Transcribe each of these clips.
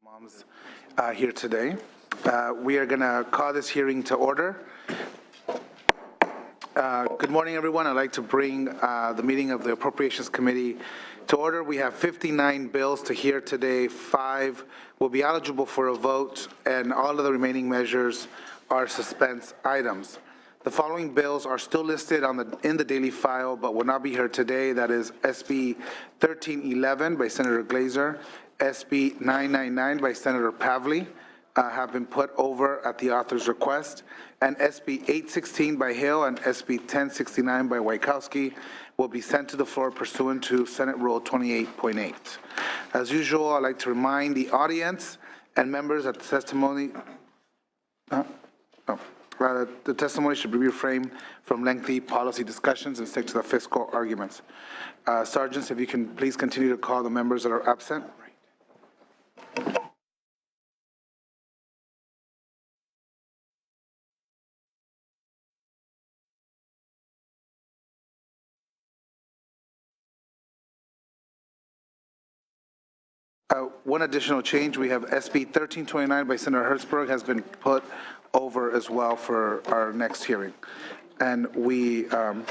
Moms here today. We are going to call this hearing to order. Good morning, everyone. I'd like to bring the meeting of the Appropriations Committee to order. We have 59 bills to hear today. 5 will be eligible for a vote, and all of the remaining measures are suspense items. The following bills are still listed in the daily file, but will not be heard today. That is SB 1311 by Senator Glazer, SB 999 by Senator Pavley, have been put over at the author's request, and SB 816 by Hill and SB 1069 by Wajkowski will be sent to the floor pursuant to Senate Rule 28.8. As usual, I'd like to remind the audience and members that the testimony should be refrained from lengthy policy discussions and stick to the fiscal arguments. Sergeants, if you can please continue to call the members that are absent. One additional change, we have SB 1329 by Senator Hertzberg has been put over as well for our next hearing. And we, it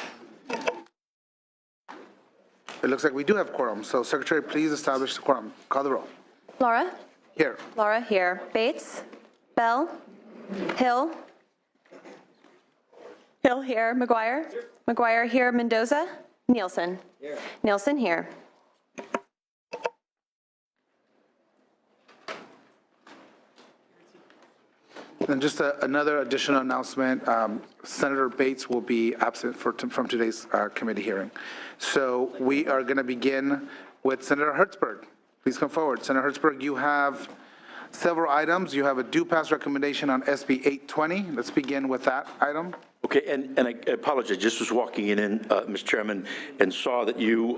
looks like we do have quorum. So Secretary, please establish the quorum. Call the roll. Laura? Here. Laura here. Bates? Bell? Hill? Hill here. McGuire? McGuire here. Mendoza? Nielsen? Here. Nielsen here. And just another additional announcement, Senator Bates will be absent from today's committee hearing. So we are going to begin with Senator Hertzberg. Please come forward. Senator Hertzberg, you have several items. You have a due pass recommendation on SB 820. Let's begin with that item. Okay, and I apologize, just was walking in, Mr. Chairman, and saw that you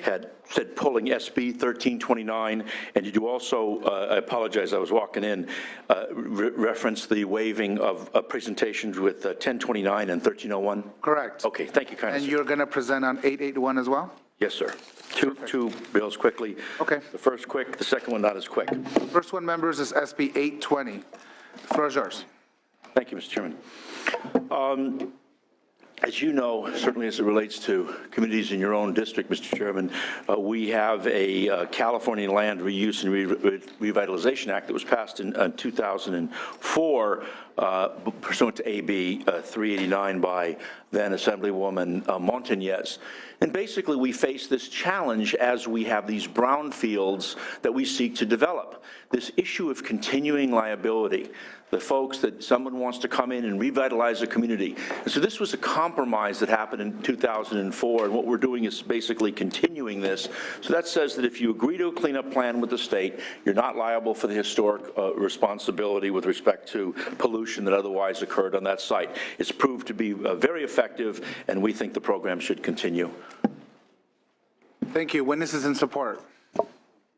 had said pulling SB 1329, and you also, I apologize, I was walking in, reference the waiving of presentations with 1029 and 1301? Correct. Okay, thank you kindly. And you're going to present on 881 as well? Yes, sir. Two bills quickly. Okay. The first quick, the second one not as quick. First one, members, is SB 820. The floor is yours. Thank you, Mr. Chairman. As you know, certainly as it relates to communities in your own district, Mr. Chairman, we have a California Land Reuse and Revitalization Act that was passed in 2004 pursuant to AB 389 by then Assemblywoman Montañez. And basically we face this challenge as we have these brownfields that we seek to develop. This issue of continuing liability, the folks that someone wants to come in and revitalize a community. And so this was a compromise that happened in 2004, and what we're doing is basically continuing this. So that says that if you agree to a cleanup plan with the state, you're not liable for the historic responsibility with respect to pollution that otherwise occurred on that site. It's proved to be very effective, and we think the program should continue. Thank you. Witnesses in support.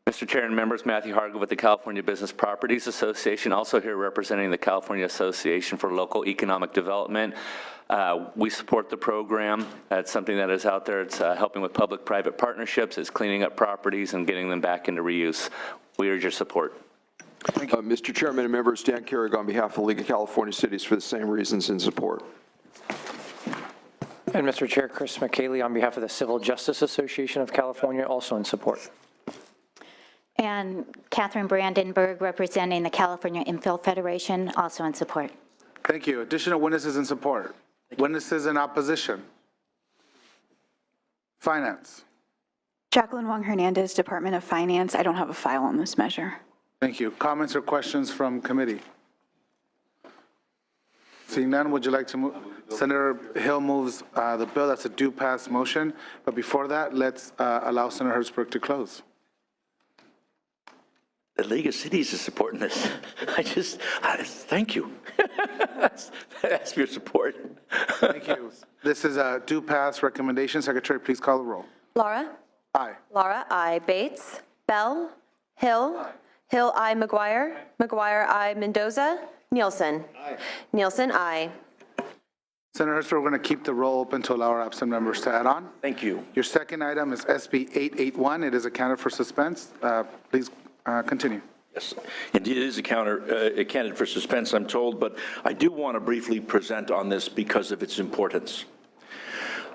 Mr. Chair and members, Matthew Hargett with the California Business Properties Association, also here representing the California Association for Local Economic Development. We support the program. It's something that is out there. It's helping with public-private partnerships. It's cleaning up properties and getting them back into reuse. We urge your support. Mr. Chairman and members, Dan Carrig on behalf of the League of California Cities for the same reasons in support. And Mr. Chair, Chris McKaylee on behalf of the Civil Justice Association of California, also in support. And Catherine Brandenburg, representing the California Infill Federation, also in support. Thank you. Additional witnesses in support. Witnesses in opposition. Finance. Jacqueline Wong Hernandez, Department of Finance. I don't have a file on this measure. Thank you. Comments or questions from committee? Seeing none, would you like to move? Senator Hill moves the bill. That's a due pass motion. But before that, let's allow Senator Hertzberg to close. The League of Cities is supporting this. Thank you. That's for your support. Thank you. This is a due pass recommendation. Secretary, please call the roll. Laura? Aye. Laura, aye. Bates? Bell? Hill? Hill, aye. McGuire? McGuire, aye. Mendoza? Nielsen? Aye. Nielsen, aye. Senator Hertzberg, we're going to keep the roll open to allow our absent members to add on. Thank you. Your second item is SB 881. It is accounted for suspense. Please continue. Yes, indeed, it is a candidate for suspense, I'm told, but I do want to briefly present on this because of its importance.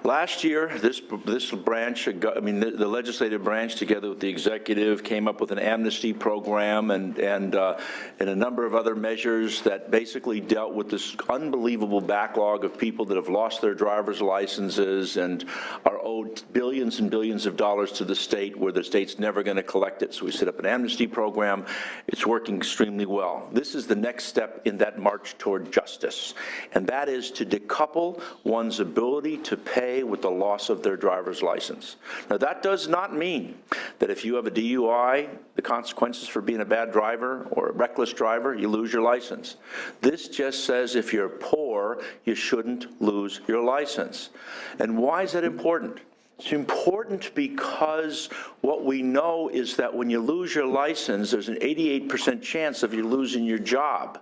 Last year, this branch, the legislative branch, together with the executive, came up with an amnesty program and a number of other measures that basically dealt with this unbelievable backlog of people that have lost their driver's licenses and are owed billions and billions of dollars to the state, where the state's never going to collect it. So we set up an amnesty program. It's working extremely well. This is the next step in that march toward justice, and that is to decouple one's ability to pay with the loss of their driver's license. Now, that does not mean that if you have a DUI, the consequences for being a bad driver or a reckless driver, you lose your license. This just says if you're poor, you shouldn't lose your license. And why is that important? It's important because what we know is that when you lose your license, there's an 88% chance of you losing your job.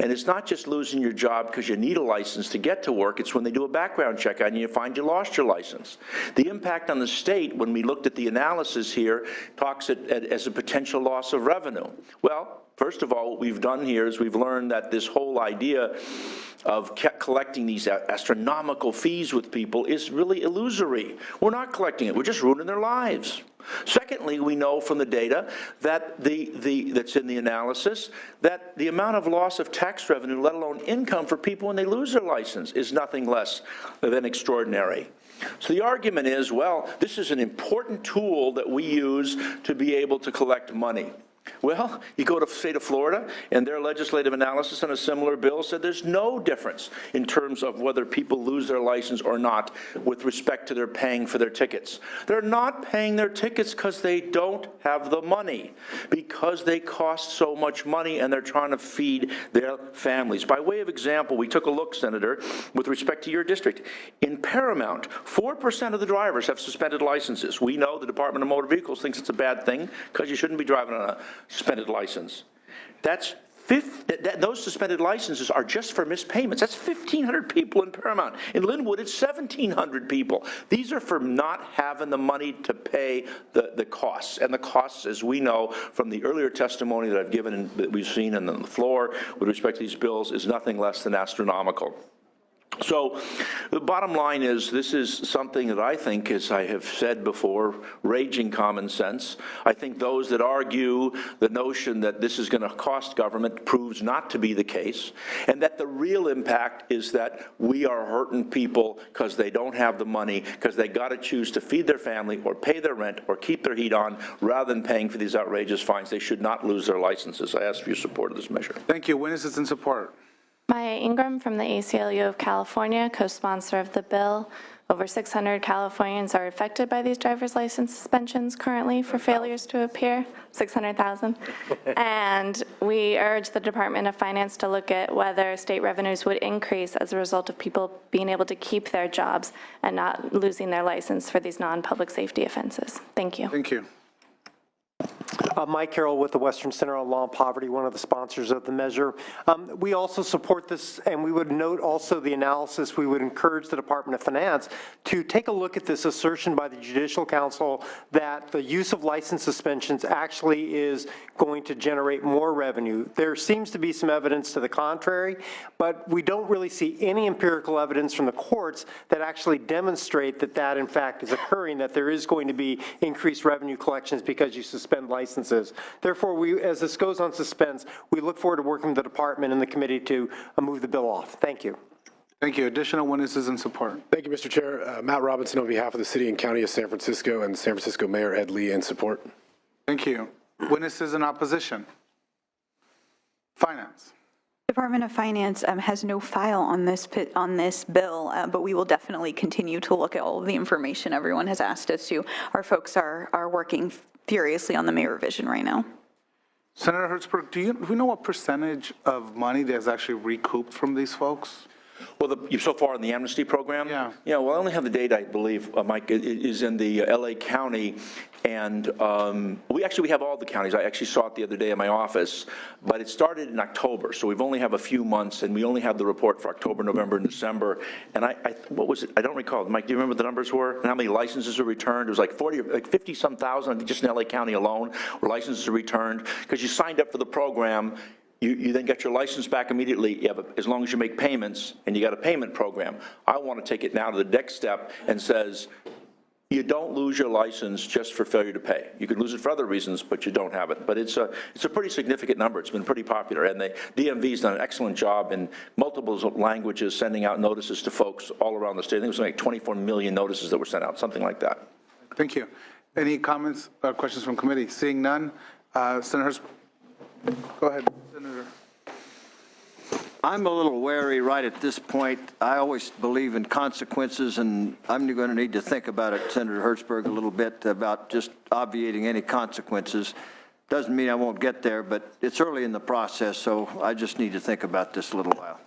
And it's not just losing your job because you need a license to get to work. It's when they do a background check on you, you find you lost your license. The impact on the state, when we looked at the analysis here, talks as a potential loss of revenue. Well, first of all, what we've done here is we've learned that this whole idea of collecting these astronomical fees with people is really illusory. We're not collecting it. We're just ruining their lives. Secondly, we know from the data that that's in the analysis that the amount of loss of tax revenue, let alone income for people when they lose their license, is nothing less than extraordinary. So the argument is, well, this is an important tool that we use to be able to collect money. Well, you go to the state of Florida, and their legislative analysis on a similar bill said there's no difference in terms of whether people lose their license or not with respect to their paying for their tickets. They're not paying their tickets because they don't have the money, because they cost so much money and they're trying to feed their families. By way of example, we took a look, Senator, with respect to your district. In Paramount, 4% of the drivers have suspended licenses. We know the Department of Motor Vehicles thinks it's a bad thing because you shouldn't be driving on a suspended license. Those suspended licenses are just for missed payments. That's 1,500 people in Paramount. In Linwood, it's 1,700 people. These are for not having the money to pay the costs. And the costs, as we know from the earlier testimony that I've given and that we've seen on the floor with respect to these bills, is nothing less than astronomical. So the bottom line is, this is something that I think, as I have said before, raging common sense. I think those that argue the notion that this is going to cost government proves not to be the case, and that the real impact is that we are hurting people because they don't have the money, because they got to choose to feed their family or pay their rent or keep their heat on rather than paying for these outrageous fines. They should not lose their licenses. I ask for your support of this measure. Thank you. Witnesses in support. Maya Ingram from the ACLU of California, co-sponsor of the bill. Over 600 Californians are affected by these driver's license suspensions currently for failures to appear, 600,000. And we urge the Department of Finance to look at whether state revenues would increase as a result of people being able to keep their jobs and not losing their license for these non-public safety offenses. Thank you. Thank you. Mike Carroll with the Western Center on Law and Poverty, one of the sponsors of the measure. We also support this, and we would note also the analysis. We would encourage the Department of Finance to take a look at this assertion by the Judicial Council that the use of license suspensions actually is going to generate more revenue. There seems to be some evidence to the contrary, but we don't really see any empirical evidence from the courts that actually demonstrate that that in fact is occurring, that there is going to be increased revenue collections because you suspend licenses. Therefore, as this goes on suspense, we look forward to working with the department and the committee to move the bill off. Thank you. Thank you. Additional witnesses in support. Thank you, Mr. Chair. Matt Robinson on behalf of the City and County of San Francisco and San Francisco Mayor Ed Lee in support. Thank you. Witnesses in opposition. Finance. Department of Finance has no file on this bill, but we will definitely continue to look at all of the information everyone has asked us to. Our folks are working furiously on the May revision right now. Senator Hertzberg, do we know what percentage of money that's actually recouped from these folks? Well, so far in the amnesty program? Yeah. Yeah, well, I only have the date, I believe, Mike, is in the LA County, and we have all the counties. I actually saw it the other day in my office, but it started in October, so we've only have a few months, and we only have the report for October, November, and December. And what was it? I don't recall. Mike, do you remember what the numbers were? And how many licenses were returned? It was like 50-some thousand, I think just in LA County alone, where licenses are returned, because you signed up for the program. You then get your license back immediately, as long as you make payments, and you got a payment program. I want to take it now to the next step and says, you don't lose your license just for failure to pay. You could lose it for other reasons, but you don't have it. But it's a pretty significant number. It's been pretty popular, and the DMV's done an excellent job in multiple languages sending out notices to folks all around the state. I think it was like 24 million notices that were sent out, something like that. Thank you. Any comments or questions from committee? Seeing none, Senator Hurst, go ahead, Senator. I'm a little wary right at this point. I always believe in consequences, and I'm going to need to think about it, Senator Hertzberg, a little bit about just obviating any consequences. Doesn't mean I won't get there, but it's early in the process, so I just need to think about this a little while.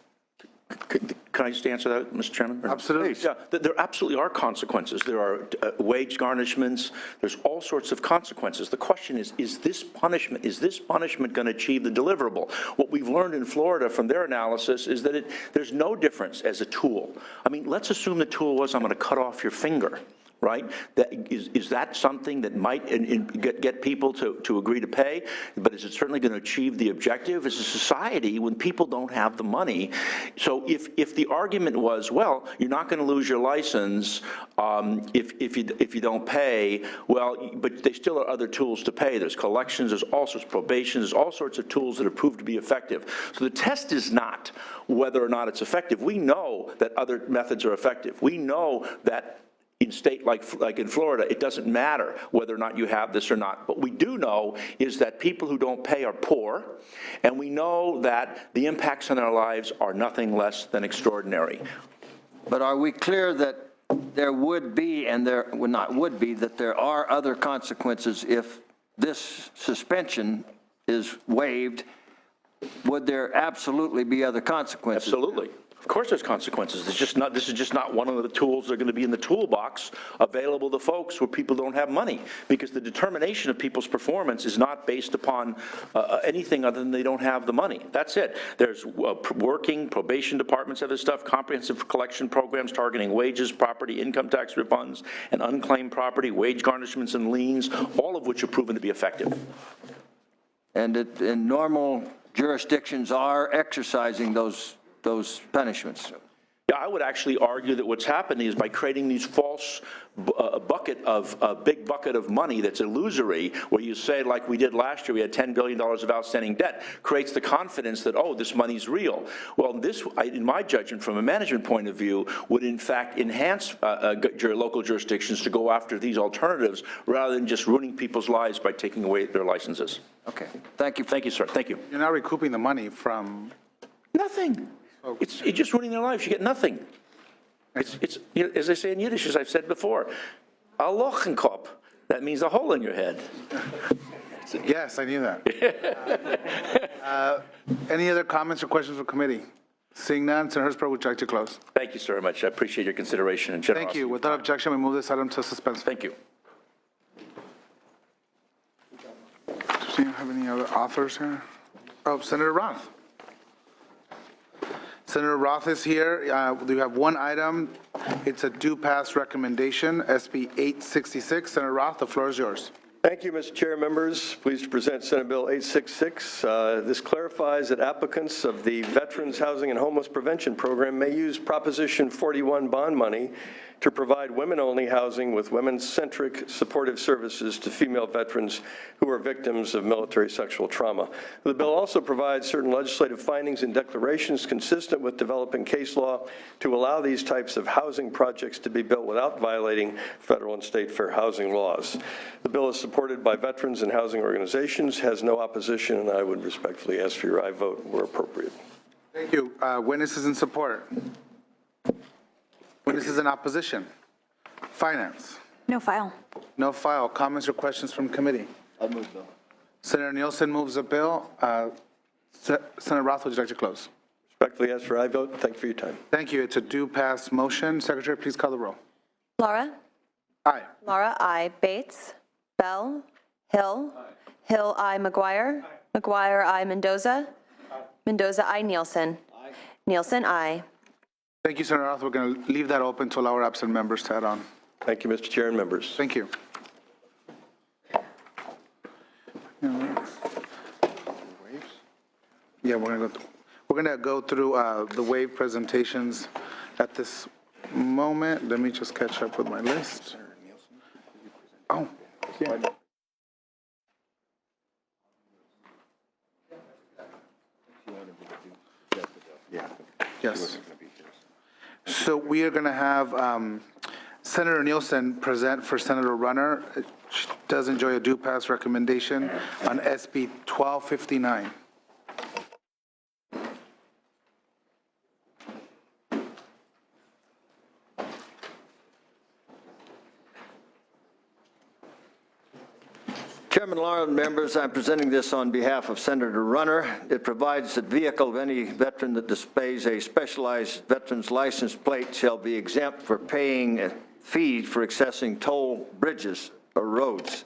Can I just answer that, Mr. Chairman? Absolutely. Yeah, there absolutely are consequences. There are wage garnishments. There's all sorts of consequences. The question is this punishment going to achieve the deliverable? What we've learned in Florida from their analysis is that there's no difference as a tool. I mean, let's assume the tool was, I'm going to cut off your finger. Right? Is that something that might get people to agree to pay? But is it certainly going to achieve the objective? As a society, when people don't have the money, so if the argument was, well, you're not going to lose your license if you don't pay, well, but there still are other tools to pay. There's collections, there's all sorts of probation, there's all sorts of tools that have proved to be effective. So the test is not whether or not it's effective. We know that other methods are effective. We know that in state like in Florida, it doesn't matter whether or not you have this or not. What we do know is that people who don't pay are poor, and we know that the impacts on their lives are nothing less than extraordinary. But are we clear that there would be, and there well, not would be, that there are other consequences if this suspension is waived? Would there absolutely be other consequences? Absolutely. Of course there's consequences. This is just not one of the tools that are going to be in the toolbox available to folks where people don't have money, because the determination of people's performance is not based upon anything other than they don't have the money. That's it. There's working probation departments have this stuff, comprehensive collection programs targeting wages, property, income tax refunds, and unclaimed property, wage garnishments and liens, all of which have proven to be effective. And in normal jurisdictions are exercising those punishments. Yeah, I would actually argue that what's happening is by creating these false a big bucket of money that's illusory, where you say, like we did last year, we had $10 billion of outstanding debt, creates the confidence that, oh, this money's real. Well, this, in my judgment, from a management point of view, would in fact enhance local jurisdictions to go after these alternatives rather than just ruining people's lives by taking away their licenses. Okay, thank you. Thank you, sir. Thank you. You're not recouping the money from... Nothing. It's just ruining their lives. You get nothing. It's you know, as I say in Yiddish, as I've said before, a loch in Kopf. That means a hole in your head. Yes, I knew that. Any other comments or questions from committee? Seeing none, Senator Hertzberg, would you like to close? Thank you so very much. I appreciate your consideration and generosity. Thank you. Without objection, we move this item to suspense. Thank you. Do you have any other authors here? Oh, Senator Roth. Senator Roth is here. We have one item. It's a due pass recommendation, SB 866. Senator Roth, the floor is yours. Thank you, Mr. Chair. Members, pleased to present Senate Bill 866. This clarifies that applicants of the Veterans Housing and Homeless Prevention Program may use Proposition 41 bond money to provide women-only housing with women-centric supportive services to female veterans who are victims of military sexual trauma. The bill also provides certain legislative findings and declarations consistent with developing case law to allow these types of housing projects to be built without violating federal and state fair housing laws. The bill is supported by veterans and housing organizations, has no opposition, and I would respectfully ask for your aye vote where appropriate. Thank you. Witnesses in support? Witnesses in opposition? Finance? No file. No file. Comments or questions from committee? I move Bill. Senator Nielsen moves the bill. Senator Roth, would you like to close? Respectfully ask for aye vote. Thank you for your time. Thank you. It's a do pass motion. Secretary, please call the roll. Laura? Aye. Laura, I. Bates? Bell? Hill? Hill, I. McGuire? McGuire, I. Mendoza? Mendoza, I. Nielsen? Nielsen, I. Thank you, Senator Arthur. We're going to leave that open to allow our absent members to add on. Thank you, Mr. Chair and members. Thank you. Yeah, we're gonna go through the wave presentations at this moment. Let me just catch up with my list. Oh, yeah. Yes. So we are going to have Senator Nielsen present for Senator Runner. She does enjoy a do pass recommendation on SB 1259. Chairman Law and members, I'm presenting this on behalf of Senator Runner. It provides that vehicle of any veteran that displays a specialized veteran's license plate shall be exempt for paying a fee for accessing toll bridges or roads.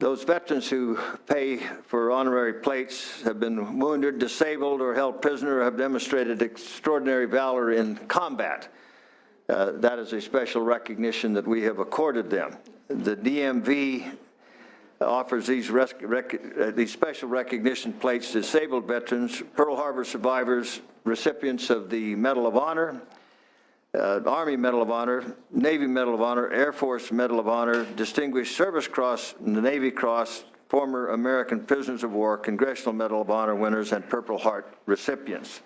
Those veterans who pay for honorary plates have been wounded, disabled, or held prisoner, or have demonstrated extraordinary valor in combat. That is a special recognition that we have accorded them. The DMV offers these special recognition plates to disabled veterans, Pearl Harbor survivors, recipients of the Medal of Honor, Army Medal of Honor, Navy Medal of Honor, Air Force Medal of Honor, Distinguished Service Cross, and the Navy Cross, former American prisoners of war, Congressional Medal of Honor winners, and Purple Heart recipients.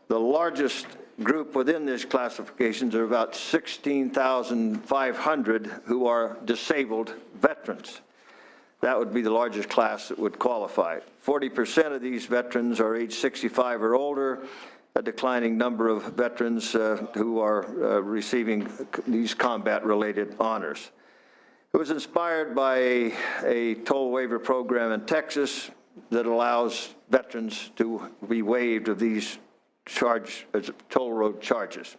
The largest group within these classifications are about 16,500 who are disabled veterans. That would be the largest class that would qualify. 40% of these veterans are age 65 or older, a declining number of veterans who are receiving these combat-related honors. It was inspired by a toll waiver program in Texas that allows veterans to be waived of these toll road charges.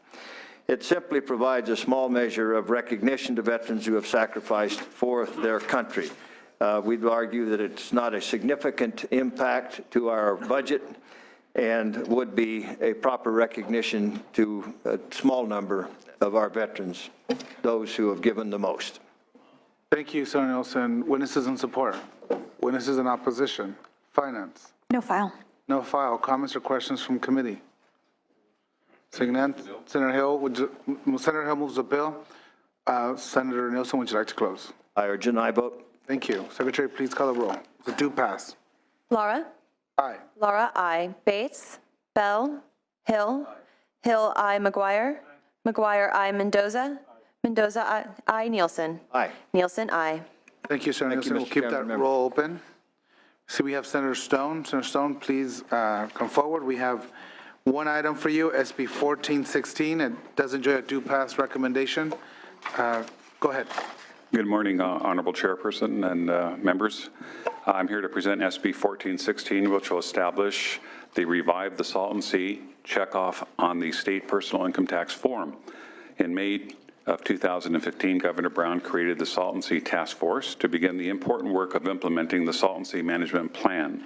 It simply provides a small measure of recognition to veterans who have sacrificed for their country. We'd argue that it's not a significant impact to our budget and would be a proper recognition to a small number of our veterans, those who have given the most. Thank you, Senator Nielsen. Witnesses in support. Witnesses in opposition. Finance. No file. No file. Comments or questions from committee? Seeing none, Senator Hill, Senator Hill moves the bill. Senator Nielsen, would you like to close? I urge an aye vote. Thank you. Secretary, please call the roll. The do pass. Laura? Aye. Laura, I. Bates? Bell? Hill? Hill, I. McGuire? McGuire, I. Mendoza? Mendoza, I. Nielsen? Aye. Nielsen, I. Thank you, Senator Thank you, Nielsen. We'll Mr. keep Chairman, that members. roll open. See, we have Senator Stone. Senator Stone, please come forward. We have one item for you, SB 1416. It does enjoy a do pass recommendation. Go ahead. Good morning, Honorable Chairperson and members. I'm here to present SB 1416, which will establish the Revive the Salton Sea checkoff on the state personal income tax form. In May of 2015, Governor Brown created the Salton Sea Task Force to begin the important work of implementing the Salton Sea Management Plan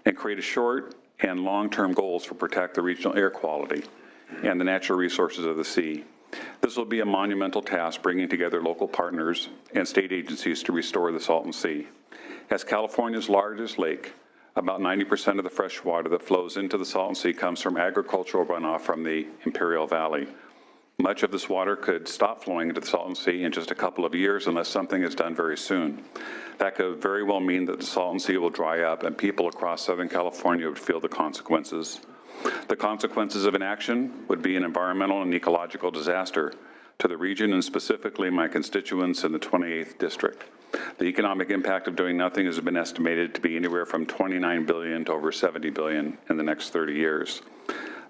and create a short and long-term goals for protect the regional air quality and the natural resources of the sea. This will be a monumental task, bringing together local partners and state agencies to restore the Salton Sea. As California's largest lake, about 90% of the fresh water that flows into the Salton Sea comes from agricultural runoff from the Imperial Valley. Much of this water could stop flowing into the Salton Sea in just a couple of years unless something is done very soon. That could very well mean that the Salton Sea will dry up and people across Southern California would feel the consequences. The consequences of inaction would be an environmental and ecological disaster to the region and specifically my constituents in the 28th District. The economic impact of doing nothing has been estimated to be anywhere from $29 billion to over $70 billion in the next 30 years.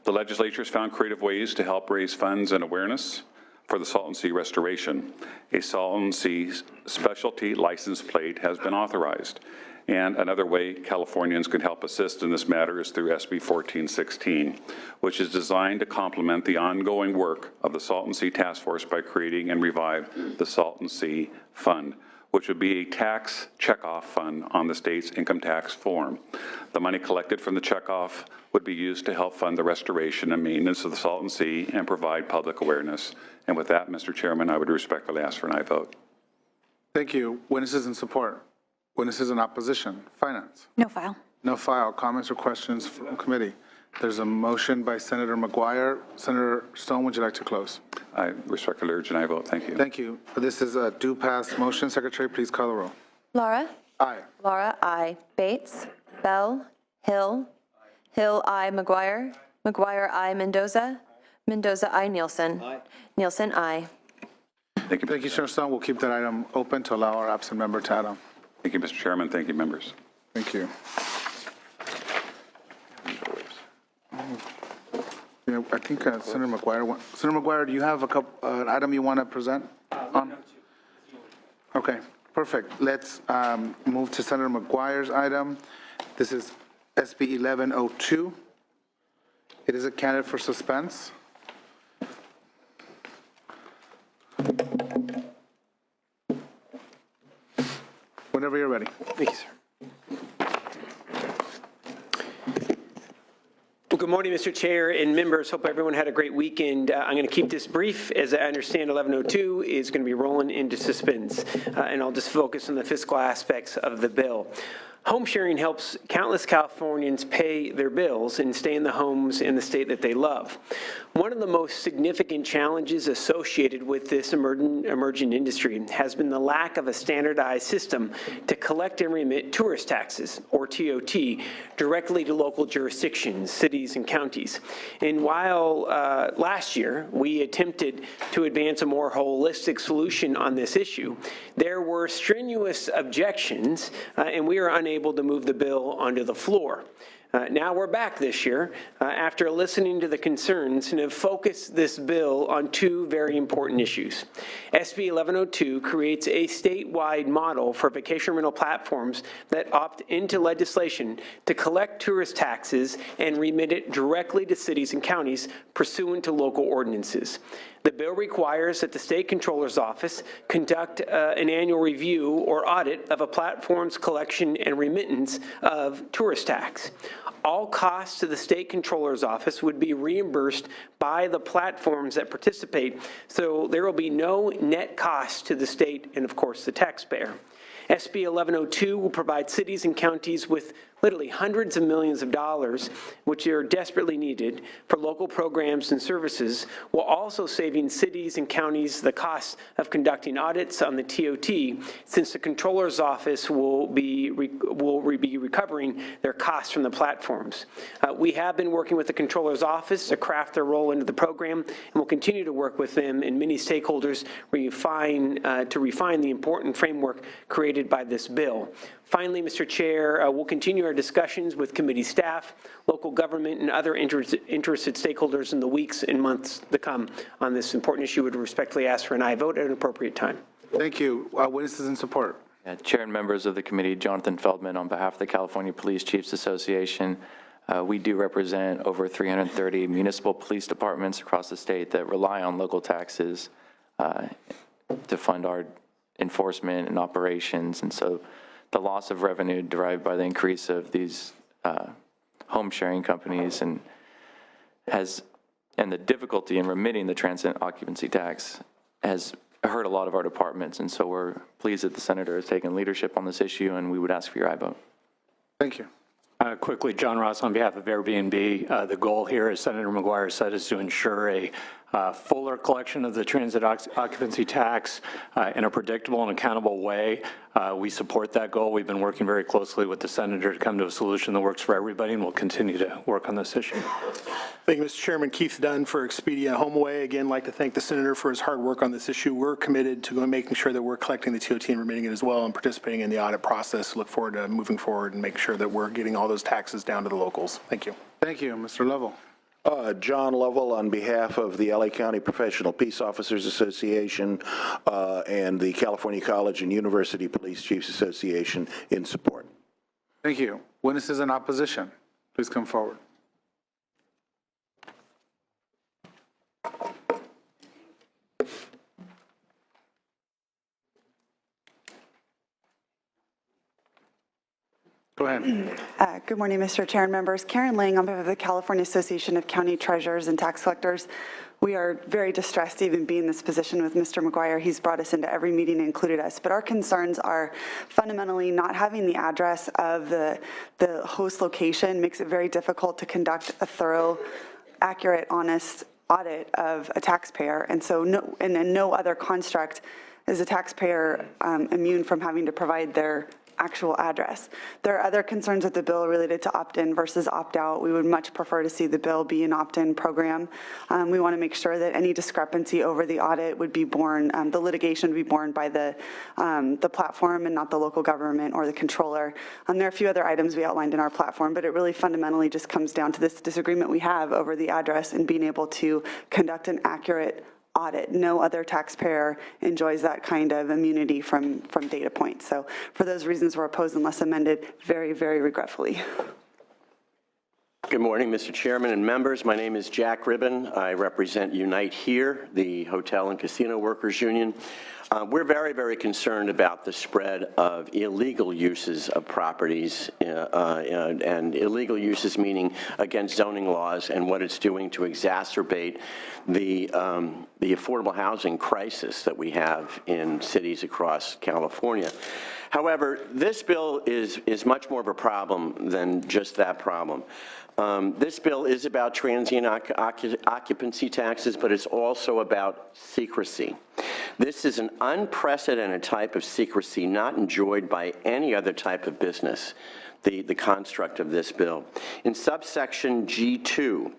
The legislature has found creative ways to help raise funds and awareness for the Salton Sea restoration. A Salton Sea specialty license plate has been authorized, And another way Californians can help assist in this matter is through SB 1416, which is designed to complement the ongoing work of the Salton Sea Task Force by creating and revive the Salton Sea Fund, which would be a tax checkoff fund on the state's income tax form. The money collected from the checkoff would be used to help fund the restoration and maintenance of the Salton Sea and provide public awareness. And with that, Mr. Chairman, I would respectfully ask for an aye vote. Thank you. Witnesses in support? Witnesses in opposition? Finance? No file. No file. Comments or questions from committee? There's a motion by Senator McGuire. Senator Stone, would you like to close? I respectfully urge an aye vote. Thank you. Thank you. This is a due pass motion. Secretary, please call the roll. Laura? Aye. Laura, aye. Bates? Bell? Hill? Hill, aye. McGuire? McGuire, aye. Mendoza? Mendoza, aye. Nielsen? Nielsen, aye. Thank you. Thank you, Senator Stone. We'll keep that item open to allow our absent member to add on. Thank you, Mr. Chairman. Thank you, members. Thank you. Yeah, I think Senator McGuire, do you have an item you want to present on? Okay, perfect. Let's move to Senator McGuire's item. This is SB 1102. It is a candidate for suspense. Whenever you're ready. Thank you, sir. Well, good morning, Mr. Chair and members. Hope everyone had a great weekend. I'm going to keep this brief. As I understand, 1102 is going to be rolling into suspense, and I'll just focus on the fiscal aspects of the bill. Home sharing helps countless Californians pay their bills and stay in the homes in the state that they love. One of the most significant challenges associated with this emerging industry has been the lack of a standardized system to collect and remit tourist taxes, or TOT, directly to local jurisdictions, cities, and counties. And while last year we attempted to advance a more holistic solution on this issue, there were strenuous objections, and we are unable to move the bill onto the floor. Now we're back this year after listening to the concerns and have focused this bill on two very important issues. SB 1102 creates a statewide model for vacation rental platforms that opt into legislation to collect tourist taxes and remit it directly to cities and counties pursuant to local ordinances. The bill requires that the State Controller's Office conduct an annual review or audit of a platform's collection and remittance of tourist tax. All costs to the State Controller's Office would be reimbursed by the platforms that participate, so there will be no net cost to the state and, of course, the taxpayer. SB 1102 will provide cities and counties with literally hundreds of millions of dollars, which are desperately needed for local programs and services, while also saving cities and counties the cost of conducting audits on the TOT, since the Controller's Office will be recovering their costs from the platforms. We have been working with the Controller's Office to craft their role into the program, and we'll continue to work with them and many stakeholders to refine the important framework created by this bill. Finally, Mr. Chair, we'll continue our discussions with committee staff, local government, and other interested stakeholders in the weeks and months to come on this important issue. Would respectfully ask for an aye vote at an appropriate time. Thank you. Witnesses in support? Chair and members of the committee, Jonathan Feldman on behalf of the California Police Chiefs Association. We do represent over 330 municipal police departments across the state that rely on local taxes to fund our enforcement and operations, and so the loss of revenue derived by the increase of these home sharing companies and the difficulty in remitting the transient occupancy tax has hurt a lot of our departments, and so we're pleased that the senator has taken leadership on this issue, and we would ask for your aye vote. Thank you. Quickly, John Ross on behalf of Airbnb. The goal here, as Senator McGuire said, is to ensure a fuller collection of the transit occupancy tax in a predictable and accountable way. We support that goal. We've been working very closely with the senator to come to a solution that works for everybody, and we'll continue to work on this issue. Thank you, Mr. Chairman. Keith Dunn for Expedia HomeAway. Again, like to thank the senator for his hard work on this issue. We're committed to making sure that we're collecting the TOT and remitting it as well and participating in the audit process. Look forward to moving forward and make sure that we're getting all those taxes down to the locals. Thank you. Thank you. Mr. Lovell. John Lovell on behalf of the LA County Professional Peace Officers Association and the California College and University Police Chiefs Association in support. Thank you. Witnesses in opposition, please come forward. Go ahead. Good morning, Mr. Chair and members. Karen Lang on behalf of the California Association of County Treasurers and Tax Collectors. We are very distressed to even be in this position with Mr. McGuire. He's brought us into every meeting and included us. But our concerns are fundamentally not having the address of the host location makes it very difficult to conduct a thorough, accurate, honest audit of a taxpayer. And so no other construct is a taxpayer immune from having to provide their actual address. There are other concerns with the bill related to opt-in versus opt-out. We would much prefer to see the bill be an opt-in program. We want to make sure that any discrepancy over the audit would be borne, the litigation would be borne by the platform and not the local government or the controller. There are a few other items we outlined in our platform, but it really fundamentally just comes down to this disagreement we have over the address and being able to conduct an accurate audit. No other taxpayer enjoys that kind of immunity from data points. So for those reasons, we're opposed unless amended very, very regretfully. Good morning, Mr. Chairman and members. My name is Jack Ribbon. I represent Unite Here, the Hotel and Casino Workers Union. We're very, very concerned about the spread of illegal uses of properties and illegal uses meaning against zoning laws and what it's doing to exacerbate the affordable housing crisis that we have in cities across California. However, this bill is much more of a problem than just that problem. This bill is about transient occupancy taxes, but it's also about secrecy. This is an unprecedented type of secrecy not enjoyed by any other type of business, the construct of this bill. In subsection G2,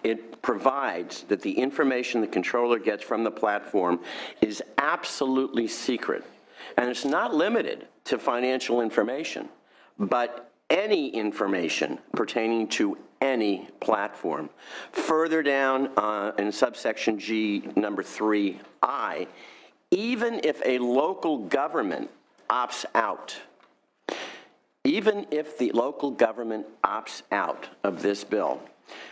it provides that the information the controller gets from the platform is absolutely secret. And it's not limited to financial information, but any information pertaining to any platform. Further down in subsection G, number 3I, even if a local government opts out, even if the local government opts out of this bill,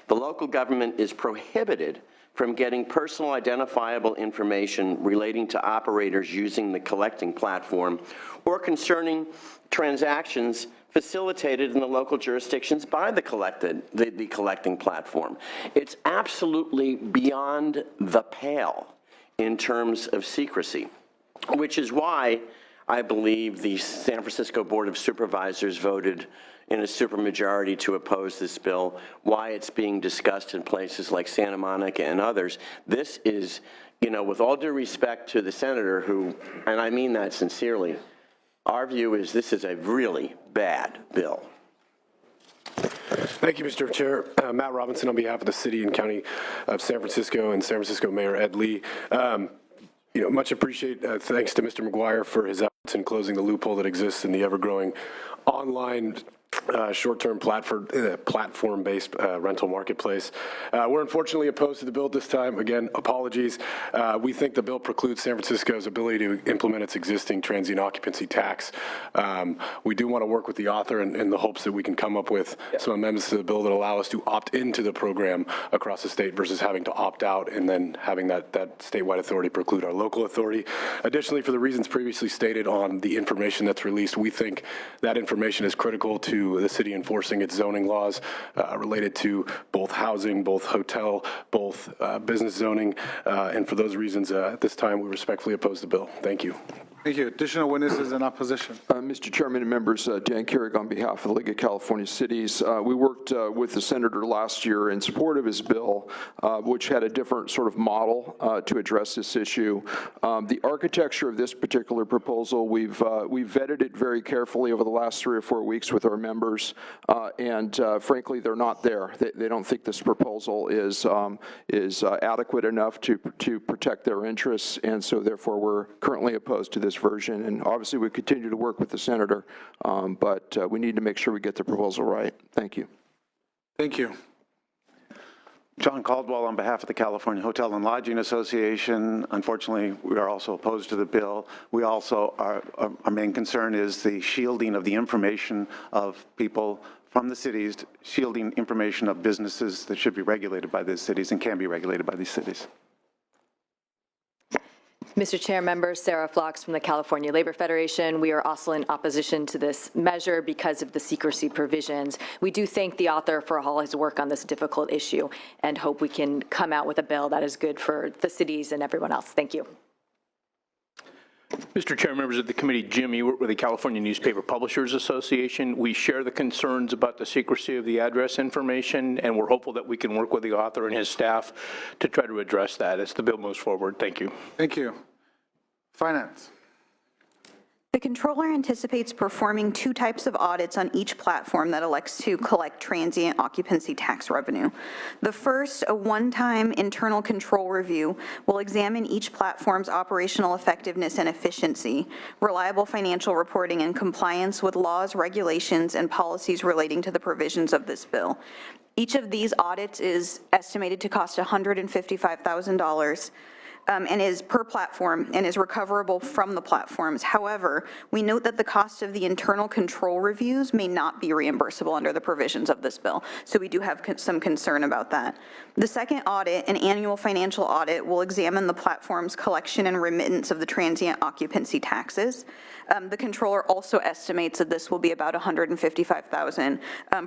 the local government is prohibited from getting personal identifiable information relating to operators using the collecting platform or concerning transactions facilitated in the local jurisdictions by the collecting platform. It's absolutely beyond the pale in terms of secrecy, which is why I believe the San Francisco Board of Supervisors voted in a supermajority to oppose this bill, why it's being discussed in places like Santa Monica and others. This is, with all due respect to the senator who, and I mean that sincerely, our view is this is a really bad bill. Thank you, Mr. Chair. Matt Robinson on behalf of the City and County of San Francisco and San Francisco Mayor Ed Lee. Much appreciate, thanks to Mr. McGuire for his efforts in closing the loophole that exists in the ever-growing online short-term platform-based rental marketplace. We're unfortunately opposed to the bill this time. Again, apologies. We think the bill precludes San Francisco's ability to implement its existing transient occupancy tax. We do want to work with the author in the hopes that we can come up with some amendments to the bill that allow us to opt into the program across the state versus having to opt out and then having that statewide authority preclude our local authority. Additionally, for the reasons previously stated on the information that's released, we think that information is critical to the city enforcing its zoning laws related to both housing, both hotel, both business zoning, and for those reasons, at this time, we respectfully oppose the bill. Thank you. Thank you. Additional witnesses in opposition. Mr. Chairman and members, Dan Carrick on behalf of the League of California Cities. We worked with the senator last year in support of his bill, which had a different sort of model to address this issue. The architecture of this particular proposal, we've vetted it very carefully over the last 3 or 4 weeks with our members, and frankly, they're not there. They don't think this proposal is adequate enough to protect their interests, and so therefore we're currently opposed to this version. And obviously we continue to work with the senator, but we need to make sure we get the proposal right. Thank you. Thank you. John Caldwell on behalf of the California Hotel and Lodging Association. Unfortunately, we are also opposed to the bill. We also, our main concern is the shielding of the information of people from the cities, shielding information of businesses that should be regulated by these cities and can be regulated by these cities. Mr. Chair, members, Sarah Flox from the California Labor Federation. We are also in opposition to this measure because of the secrecy provisions. We do thank the author for all his work on this difficult issue and hope we can come out with a bill that is good for the cities and everyone else. Thank you. Mr. Chair, members of the committee, Jim Ewert with the California Newspaper Publishers Association. We share the concerns about the secrecy of the address information, and we're hopeful that we can work with the author and his staff to try to address that as the bill moves forward. Thank you. Thank you. Finance. The controller anticipates performing 2 types of audits on each platform that elects to collect transient occupancy tax revenue. The first, a one-time internal control review, will examine each platform's operational effectiveness and efficiency, reliable financial reporting, and compliance with laws, regulations, and policies relating to the provisions of this bill. Each of these audits is estimated to cost $155,000. And is per platform and is recoverable from the platforms. However, we note that the cost of the internal control reviews may not be reimbursable under the provisions of this bill. So we do have some concern about that. The second audit, an annual financial audit, will examine the platform's collection and remittance of the transient occupancy taxes. The controller also estimates that this will be about $155,000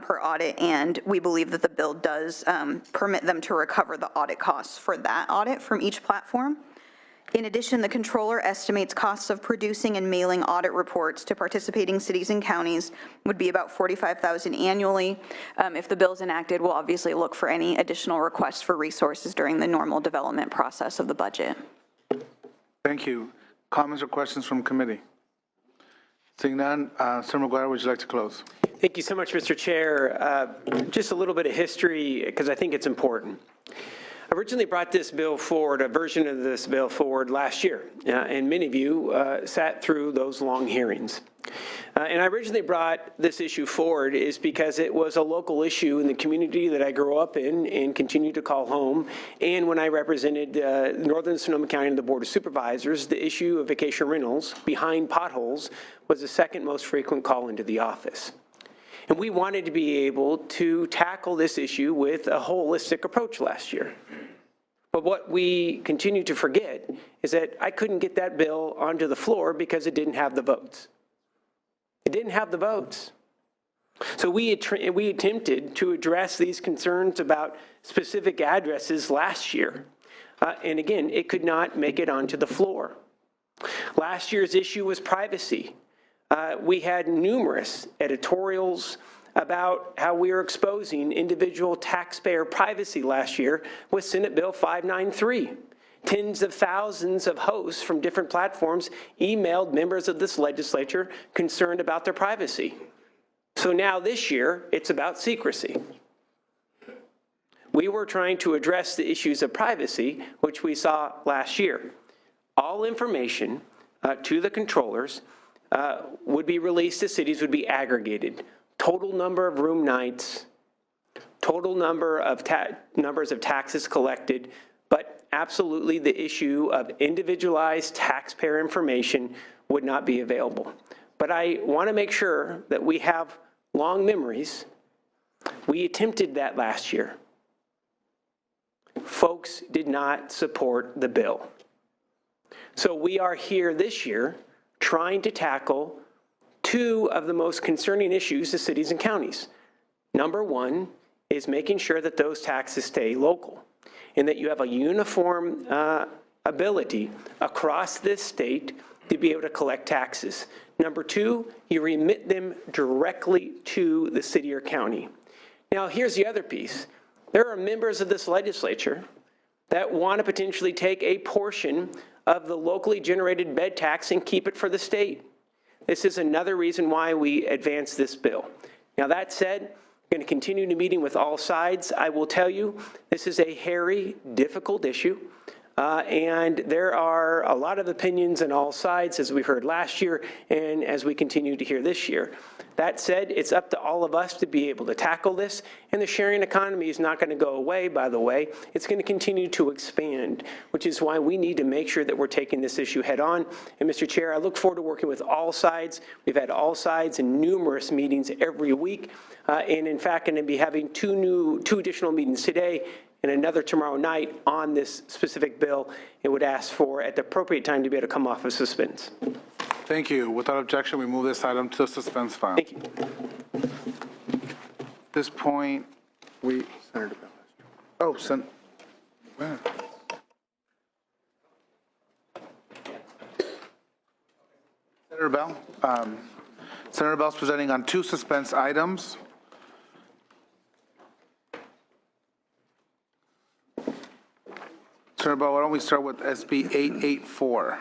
per audit, and we believe that the bill does permit them to recover the audit costs for that audit from each platform. In addition, the controller estimates costs of producing and mailing audit reports to participating cities and counties would be about $45,000 annually. If the bill is enacted, we'll obviously look for any additional requests for resources during the normal development process of the budget. Thank you. Comments or questions from committee? Seeing none, Senator McGuire, would you like to close? Thank you so much, Mr. Chair. Just a little bit of history, because I think it's important. I originally brought this bill forward, a version of this bill forward last year, and many of you sat through those long hearings. And I originally brought this issue forward is because it was a local issue in the community that I grew up in and continue to call home. And when I represented Northern Sonoma County and the Board of Supervisors, the issue of vacation rentals behind potholes was the second most frequent call into the office. And we wanted to be able to tackle this issue with a holistic approach last year. But what we continue to forget is that I couldn't get that bill onto the floor because it didn't have the votes. It didn't have the votes. So we attempted to address these concerns about specific addresses last year. And again, it could not make it onto the floor. Last year's issue was privacy. We had numerous editorials about how we are exposing individual taxpayer privacy last year with Senate Bill 593. Tens of thousands of hosts from different platforms emailed members of this legislature concerned about their privacy. So now this year, it's about secrecy. We were trying to address the issues of privacy, which we saw last year. All information to the controllers would be released to cities, would be aggregated. Total number of room nights, total number of numbers of taxes collected, but absolutely the issue of individualized taxpayer information would not be available. But I want to make sure that we have long memories. We attempted that last year. Folks did not support the bill. So we are here this year trying to tackle two of the most concerning issues to cities and counties. Number one is making sure that those taxes stay local and that you have a uniform ability across this state to be able to collect taxes. Number two, you remit them directly to the city or county. Now, here's the other piece. There are members of this legislature that want to potentially take a portion of the locally generated bed tax and keep it for the state. This is another reason why we advance this bill. Now, that said, I'm going to continue to meeting with all sides. I will tell you, this is a hairy, difficult issue, and there are a lot of opinions on all sides, as we heard last year and as we continue to hear this year. That said, it's up to all of us to be able to tackle this, and the sharing economy is not going to go away, by the way. It's going to continue to expand, which is why we need to make sure that we're taking this issue head on. And Mr. Chair, I look forward to working with all sides. We've had all sides in numerous meetings every week, and in fact, going to be having two additional meetings today and another tomorrow night on this specific bill. It would ask for, at the appropriate time, to be able to come off of suspense. Thank you. Without objection, we move this item to the suspense file. Thank you. At this point, Senator Bell. Where? Senator Bell. Senator Bell's presenting on 2 suspense items. Senator Bell, why don't we start with SB 884?